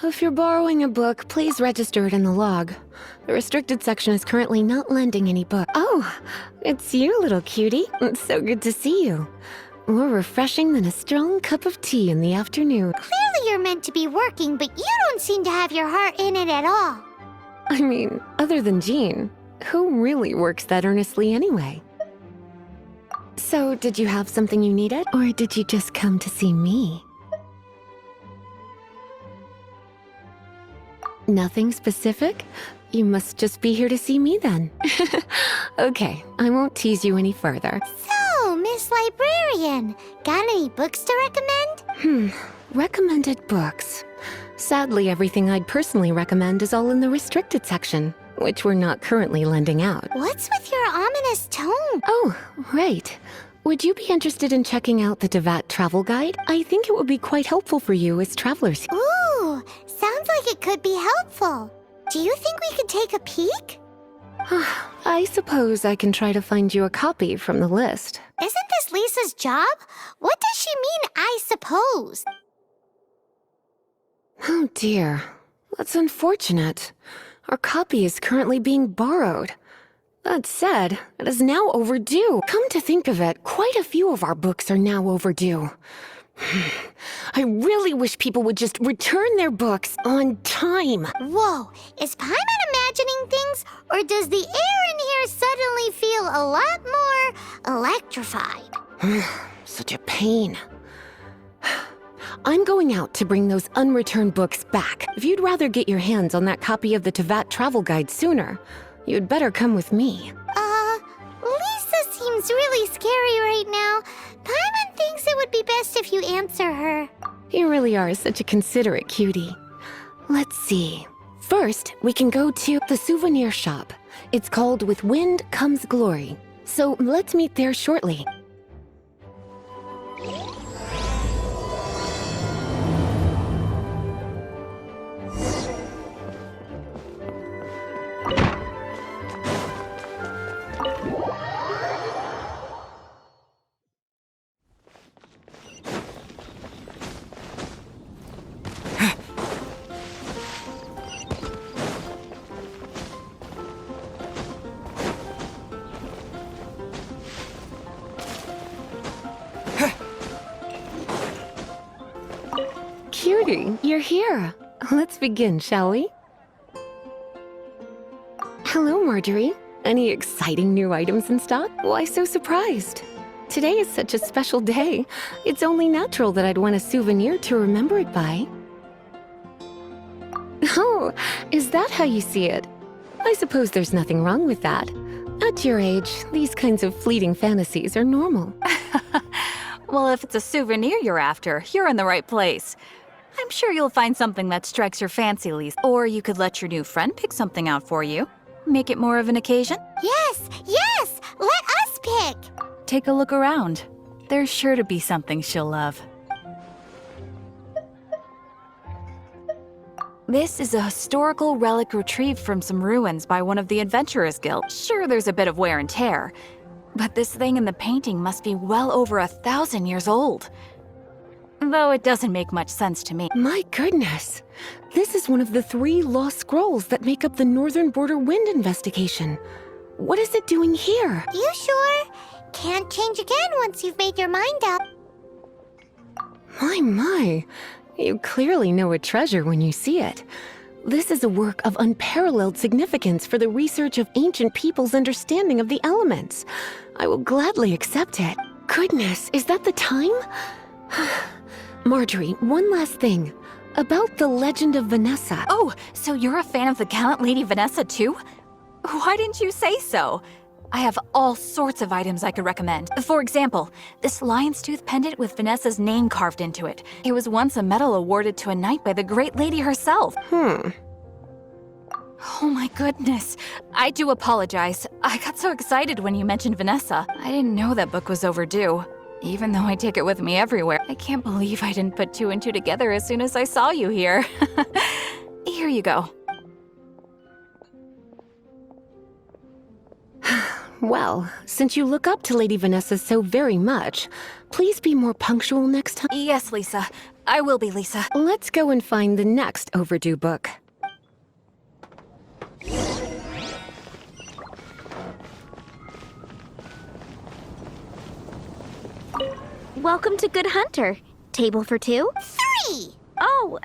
If you're borrowing a book, please register it in the log. The restricted section is currently not lending any book. Oh, it's you, little cutie. It's so good to see you. More refreshing than a strong cup of tea in the afternoon. Clearly you're meant to be working, but you don't seem to have your heart in it at all. I mean, other than Jean, who really works that earnestly anyway? So, did you have something you needed? Or did you just come to see me? Nothing specific? You must just be here to see me then. Okay, I won't tease you any further. So, Miss Librarian, got any books to recommend? Recommended books. Sadly, everything I'd personally recommend is all in the restricted section, which we're not currently lending out. What's with your ominous tone? Oh, right. Would you be interested in checking out the Tevat travel guide? I think it would be quite helpful for you as travelers. Ooh, sounds like it could be helpful. Do you think we could take a peek? I suppose I can try to find you a copy from the list. Isn't this Lisa's job? What does she mean, I suppose? Oh dear, that's unfortunate. Our copy is currently being borrowed. That said, it is now overdue. Come to think of it, quite a few of our books are now overdue. I really wish people would just return their books on time. Whoa, is Paimon imagining things, or does the air in here suddenly feel a lot more electrified? Such a pain. I'm going out to bring those unreturned books back. If you'd rather get your hands on that copy of the Tevat travel guide sooner, you'd better come with me. Lisa seems really scary right now. Paimon thinks it would be best if you answer her. You really are such a considerate cutie. Let's see. First, we can go to the souvenir shop. It's called With Wind Comes Glory. So let's meet there shortly. Cutie, you're here. Let's begin, shall we? Hello, Marjorie. Any exciting new items in stock? Why so surprised? Today is such a special day. It's only natural that I'd want a souvenir to remember it by. Oh, is that how you see it? I suppose there's nothing wrong with that. At your age, these kinds of fleeting fantasies are normal. Well, if it's a souvenir you're after, you're in the right place. I'm sure you'll find something that strikes your fancy, Lisa. Or you could let your new friend pick something out for you. Make it more of an occasion. Yes, yes! Let us pick! Take a look around. There's sure to be something she'll love. This is a historical relic retrieved from some ruins by one of the Adventurers Guild. Sure, there's a bit of wear and tear, but this thing in the painting must be well over 1,000 years old. Though it doesn't make much sense to me. My goodness! This is one of the 3 lost scrolls that make up the Northern Border Wind investigation. What is it doing here? You sure? Can't change again once you've made your mind up. My. You clearly know a treasure when you see it. This is a work of unparalleled significance for the research of ancient people's understanding of the elements. I will gladly accept it. Goodness, is that the time? Marjorie, one last thing. About the legend of Vanessa. Oh, so you're a fan of the gallant Lady Vanessa too? Why didn't you say so? I have all sorts of items I could recommend. For example, this lion's tooth pendant with Vanessa's name carved into it. It was once a medal awarded to a knight by the great lady herself. Oh my goodness. I do apologize. I got so excited when you mentioned Vanessa. I didn't know that book was overdue. Even though I take it with me everywhere. I can't believe I didn't put two and two together as soon as I saw you here. Here you go. Well, since you look up to Lady Vanessa so very much, please be more punctual next time. Yes, Lisa. I will be, Lisa. Let's go and find the next overdue book. Welcome to Good Hunter. Table for two? 3! Oh,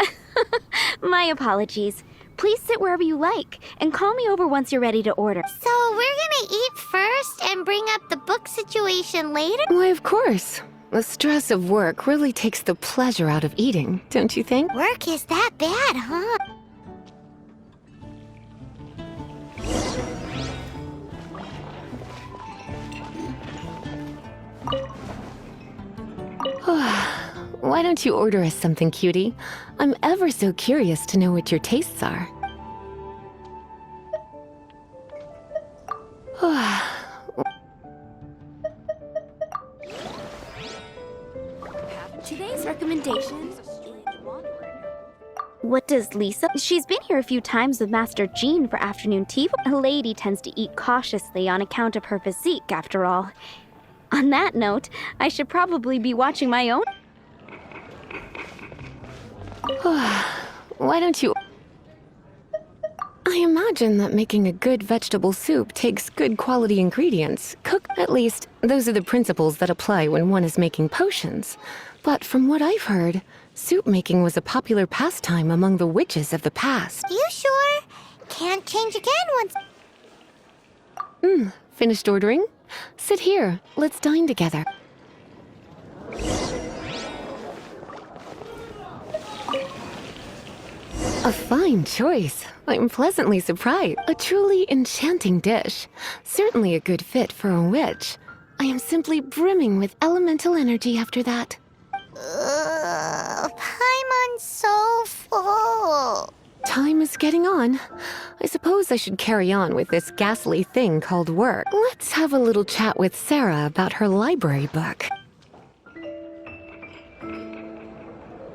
my apologies. Please sit wherever you like, and call me over once you're ready to order. So we're gonna eat first and bring up the book situation later? Why, of course. The stress of work really takes the pleasure out of eating, don't you think? Work is that bad, huh? Why don't you order us something, cutie? I'm ever so curious to know what your tastes are. Today's recommendations. What does Lisa? She's been here a few times with Master Jean for afternoon tea. A lady tends to eat cautiously on account of her physique, after all. On that note, I should probably be watching my own. Why don't you... I imagine that making a good vegetable soup takes good quality ingredients. At least, those are the principles that apply when one is making potions. But from what I've heard, soup making was a popular pastime among the witches of the past. You sure? Can't change again once... Finished ordering? Sit here. Let's dine together. A fine choice. I'm pleasantly surprised. A truly enchanting dish. Certainly a good fit for a witch. I am simply brimming with elemental energy after that. Paimon's so full. Time is getting on. I suppose I should carry on with this ghastly thing called work. Let's have a little chat with Sarah about her library book.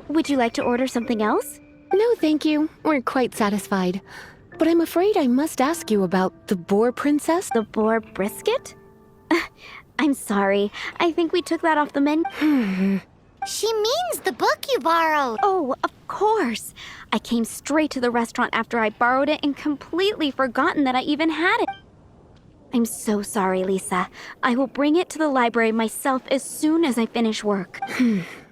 Would you like to order something else? No, thank you. We're quite satisfied. But I'm afraid I must ask you about the Boar Princess. The boar brisket? I'm sorry. I think we took that off the menu. She means the book you borrowed. Oh, of course. I came straight to the restaurant after I borrowed it and completely forgotten that I even had it. I'm so sorry, Lisa. I will bring it to the library myself as soon as I finish work.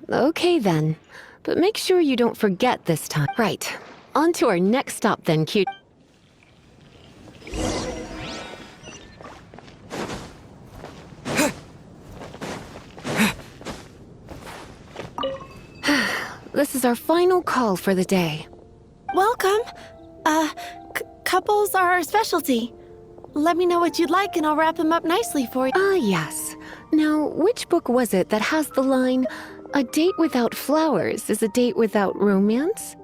Okay then. But make sure you don't forget this time. Right. On to our next stop then, cute. This is our final call for the day. Welcome. Couples are our specialty. Let me know what you'd like and I'll wrap them up nicely for you. Yes. Now, which book was it that has the line, "A date without flowers is a date without romance"?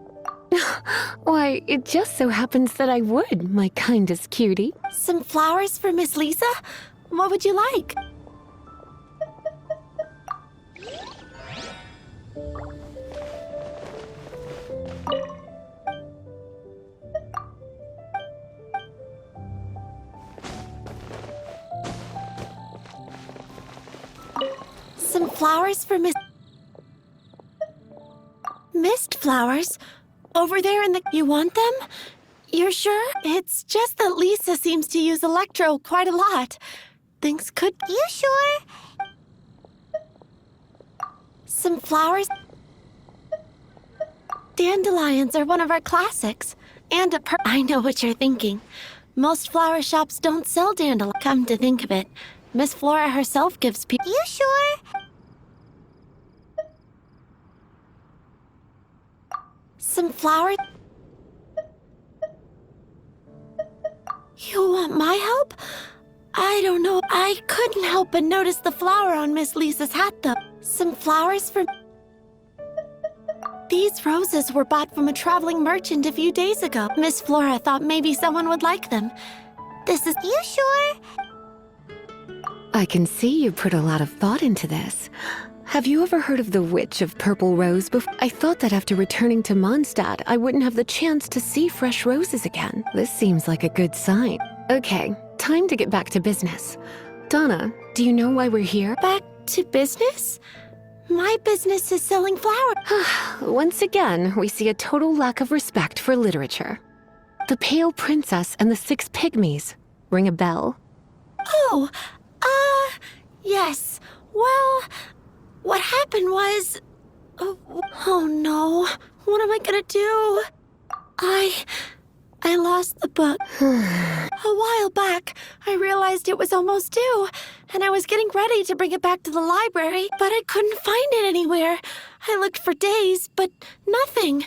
Why, it just so happens that I would, my kindest cutie. Some flowers for Miss Lisa? What would you like? Some flowers for Mist flowers? Over there in the... You want them? You're sure? It's just that Lisa seems to use electro quite a lot. Things could... You sure? Some flowers? Dandelions are one of our classics. And I know what you're thinking. Most flower shops don't sell dandelions. Come to think of it, Miss Flora herself gives people... You sure? Some flowers? You want my help? I don't know. I couldn't help but notice the flower on Miss Lisa's hat, though. Some flowers for... These roses were bought from a traveling merchant a few days ago. Miss Flora thought maybe someone would like them. This is... You sure? I can see you put a lot of thought into this. Have you ever heard of the Witch of Purple Rose before? I thought that after returning to Mondstadt, I wouldn't have the chance to see fresh roses again. This seems like a good sign. Okay, time to get back to business. Donna, do you know why we're here? Back to business? My business is selling flowers. Once again, we see a total lack of respect for literature. The Pale Princess and the Six Pygmies. Ring a bell? Oh, yes. Well, what happened was... Oh no, what am I gonna do? I lost the book. A while back, I realized it was almost due, and I was getting ready to bring it back to the library, but I couldn't find it anywhere. I looked for days, but nothing.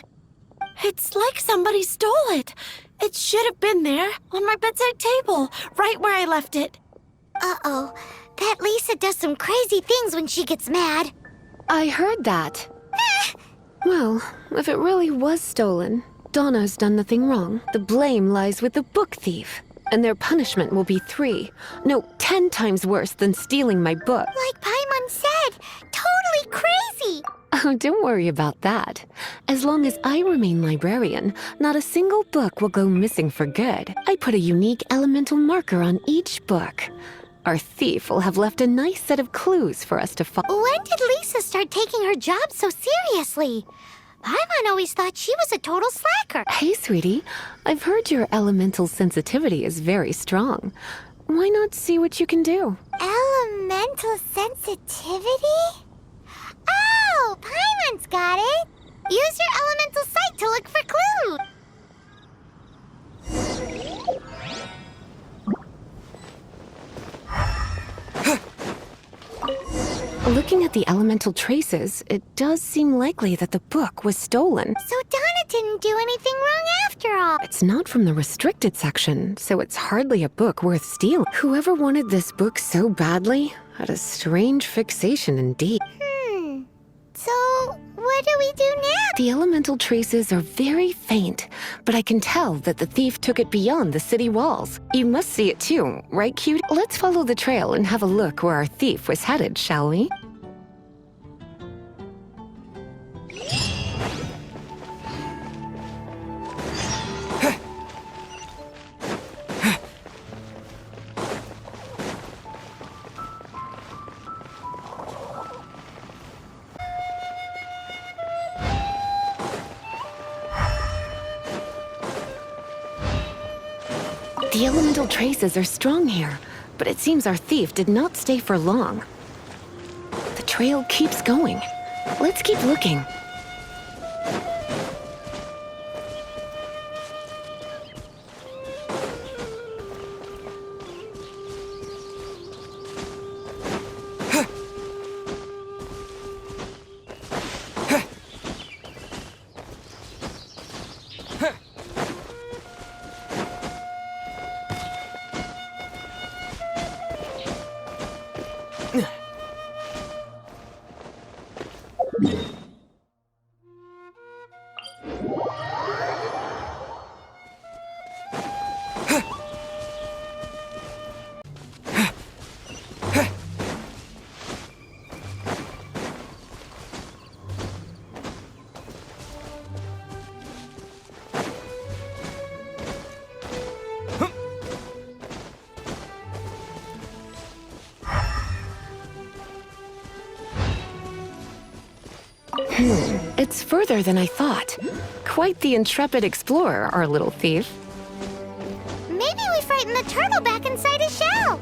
It's like somebody stole it. It should have been there, on my bedside table, right where I left it. Uh-oh. That Lisa does some crazy things when she gets mad. I heard that. Well, if it really was stolen, Donna's done nothing wrong. The blame lies with the book thief, and their punishment will be 10 times worse than stealing my book. Like Paimon said, totally crazy. Oh, don't worry about that. As long as I remain librarian, not a single book will go missing for good. I put a unique elemental marker on each book. Our thief will have left a nice set of clues for us to follow. When did Lisa start taking her job so seriously? Paimon always thought she was a total slacker. Hey, sweetie, I've heard your elemental sensitivity is very strong. Why not see what you can do? Elemental sensitivity? Oh, Paimon's got it. Use your elemental sight to look for clues. Looking at the elemental traces, it does seem likely that the book was stolen. So Donna didn't do anything wrong after all. It's not from the restricted section, so it's hardly a book worth stealing. Whoever wanted this book so badly had a strange fixation indeed. So what do we do now? The elemental traces are very faint, but I can tell that the thief took it beyond the city walls. You must see it too, right, cute? Let's follow the trail and have a look where our thief was headed, shall we? The elemental traces are strong here, but it seems our thief did not stay for long. The trail keeps going. Let's keep looking. It's further than I thought. Quite the intrepid explorer, our little thief. Maybe we frightened the turtle back inside his shell.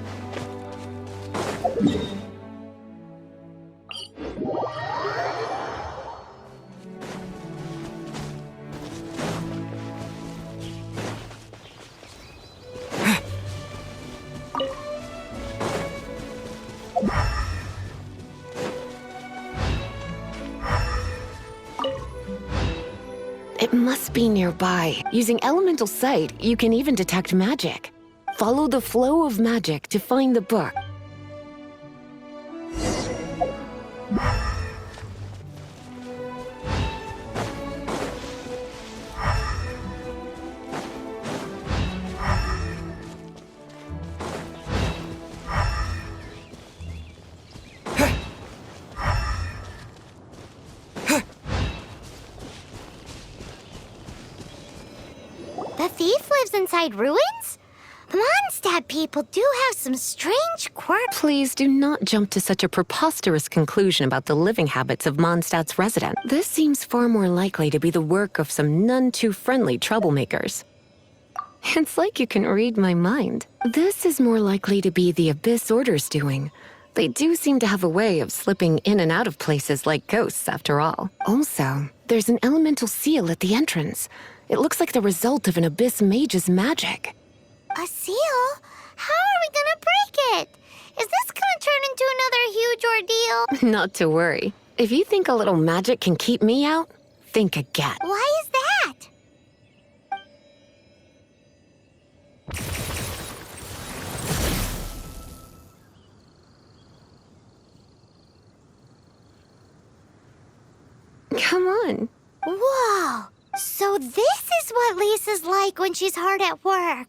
It must be nearby. Using elemental sight, you can even detect magic. Follow the flow of magic to find the book. thief lives inside ruins? Mondstadt people do have some strange quirks. Please do not jump to such a preposterous conclusion about the living habits of Mondstadt's resident. This seems far more likely to be the work of some none-too-friendly troublemakers. It's like you can read my mind. This is more likely to be the Abyss Order's doing. They do seem to have a way of slipping in and out of places like ghosts, after all. Also, there's an elemental seal at the entrance. It looks like the result of an Abyss mage's magic. A seal? How are we gonna break it? Is this gonna turn into another huge ordeal? Not to worry. If you think a little magic can keep me out, think again. Why is that? Come on. Whoa! So this is what Lisa's like when she's hard at work.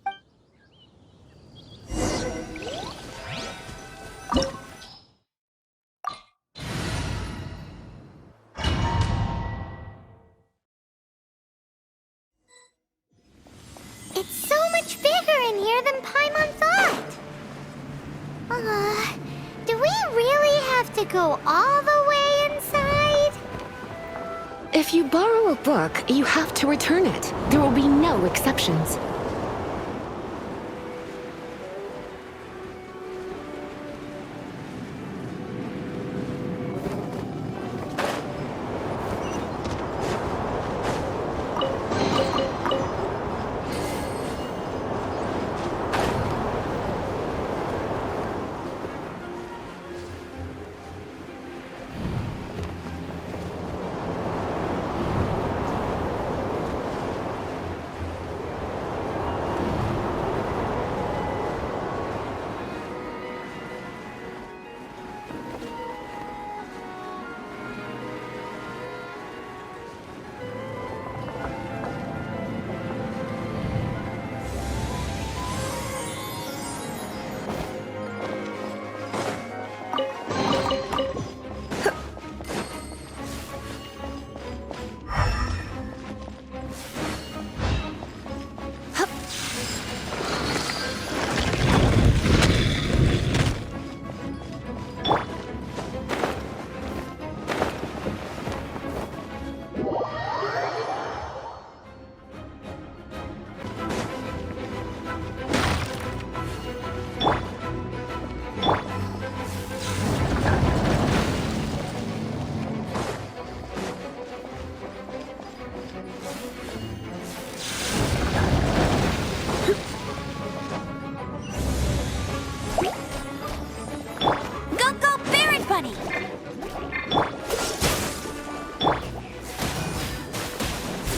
It's so much bigger in here than Paimon thought. Do we really have to go all the way inside? If you borrow a book, you have to return it. There will be no exceptions.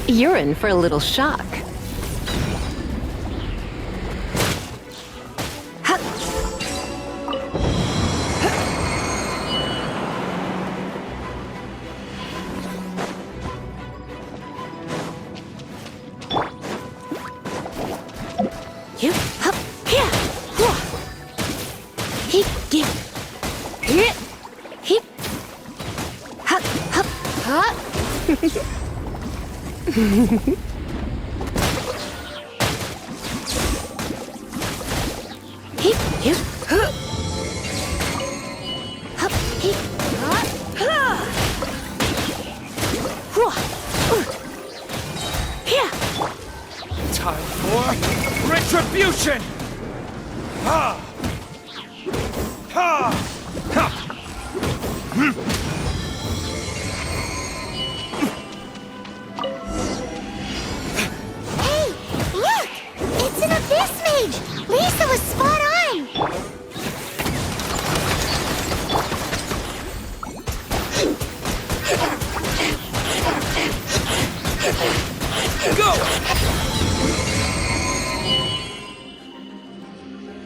You're in for a little shock. Time for retribution! Ha! Ha! Ha! Hey, look! It's an Abyss Mage! Lisa was spot on! Go!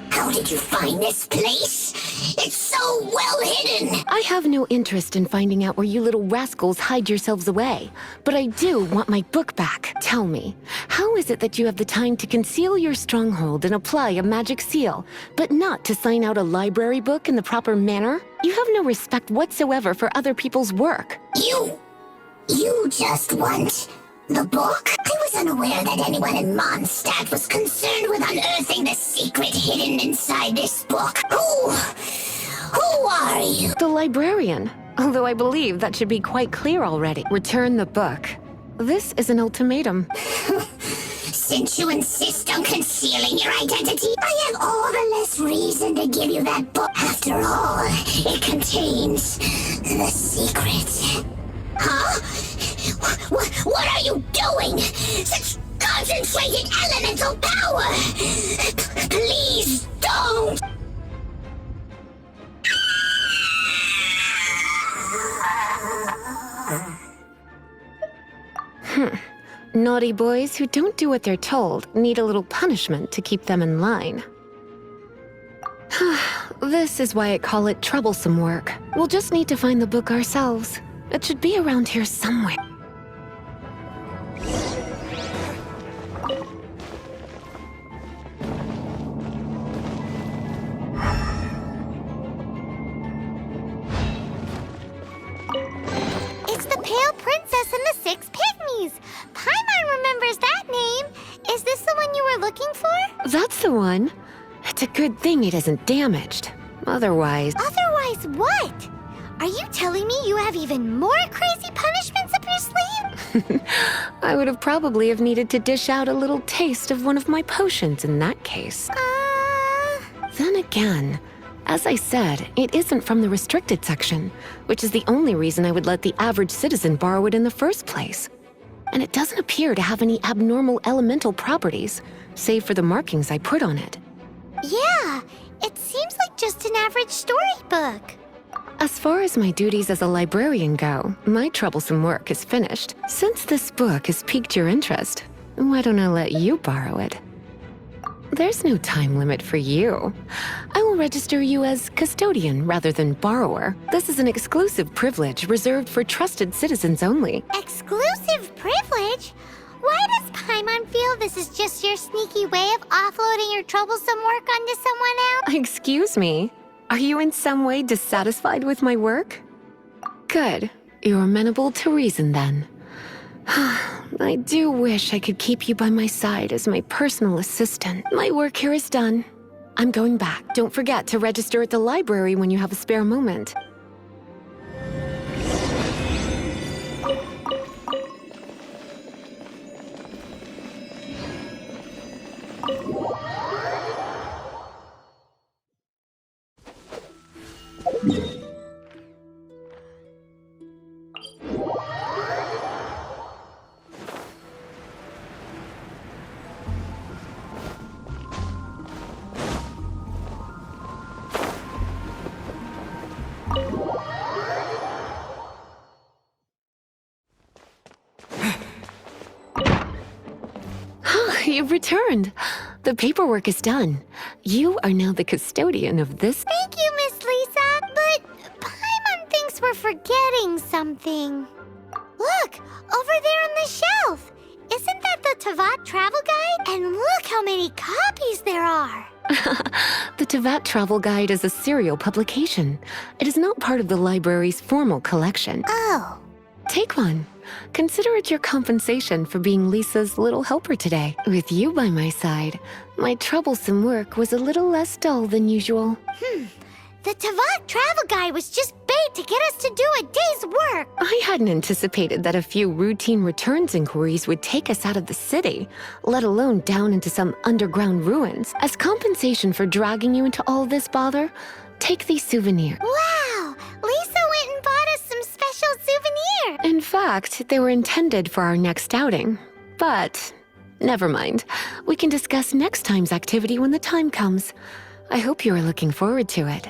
How did you find this place? It's so well hidden! I have no interest in finding out where you little rascals hide yourselves away, but I do want my book back. Tell me, how is it that you have the time to conceal your stronghold and apply a magic seal, but not to sign out a library book in the proper manner? You have no respect whatsoever for other people's work. You just want The book? I was unaware that anyone in Mondstadt was concerned with unearthing the secret hidden inside this book. Who are you? The librarian. Although I believe that should be quite clear already. Return the book. This is an ultimatum. Since you insist on concealing your identity, I have all the less reason to give you that book. After all, it contains the secret. Huh? What are you doing? Such concentrated elemental power! Please don't! Naughty boys who don't do what they're told need a little punishment to keep them in line. This is why I call it troublesome work. We'll just need to find the book ourselves. It should be around here somewhere. It's the Pale Princess and the Six Pygmies. Paimon remembers that name. Is this the one you were looking for? That's the one. It's a good thing it isn't damaged. Otherwise... Otherwise what? Are you telling me you have even more crazy punishments up your sleeve? I would have probably have needed to dish out a little taste of one of my potions in that case. Then again, as I said, it isn't from the restricted section, which is the only reason I would let the average citizen borrow it in the first place. And it doesn't appear to have any abnormal elemental properties, save for the markings I put on it. Yeah, it seems like just an average storybook. As far as my duties as a librarian go, my troublesome work is finished. Since this book has piqued your interest, why don't I let you borrow it? There's no time limit for you. I will register you as custodian rather than borrower. This is an exclusive privilege reserved for trusted citizens only. Exclusive privilege? Why does Paimon feel this is just your sneaky way of offloading your troublesome work onto someone else? Excuse me? Are you in some way dissatisfied with my work? Good. You're amenable to reason then. I do wish I could keep you by my side as my personal assistant. My work here is done. I'm going back. Don't forget to register at the library when you have a spare moment. You've returned. The paperwork is done. You are now the custodian of this. Thank you, Miss Lisa, but Paimon thinks we're forgetting something. Look, over there on the shelf. Isn't that the Tavat travel guide? And look how many copies there are. The Tavat Travel Guide is a serial publication. It is not part of the library's formal collection. Oh. Take one. Consider it your compensation for being Lisa's little helper today. With you by my side, my troublesome work was a little less dull than usual. The Tavat travel guide was just bait to get us to do a day's work. I hadn't anticipated that a few routine returns inquiries would take us out of the city, let alone down into some underground ruins. As compensation for dragging you into all this bother, take these souvenirs. Wow! Lisa went and bought us some special souvenirs. In fact, they were intended for our next outing. But never mind. We can discuss next time's activity when the time comes. I hope you are looking forward to it.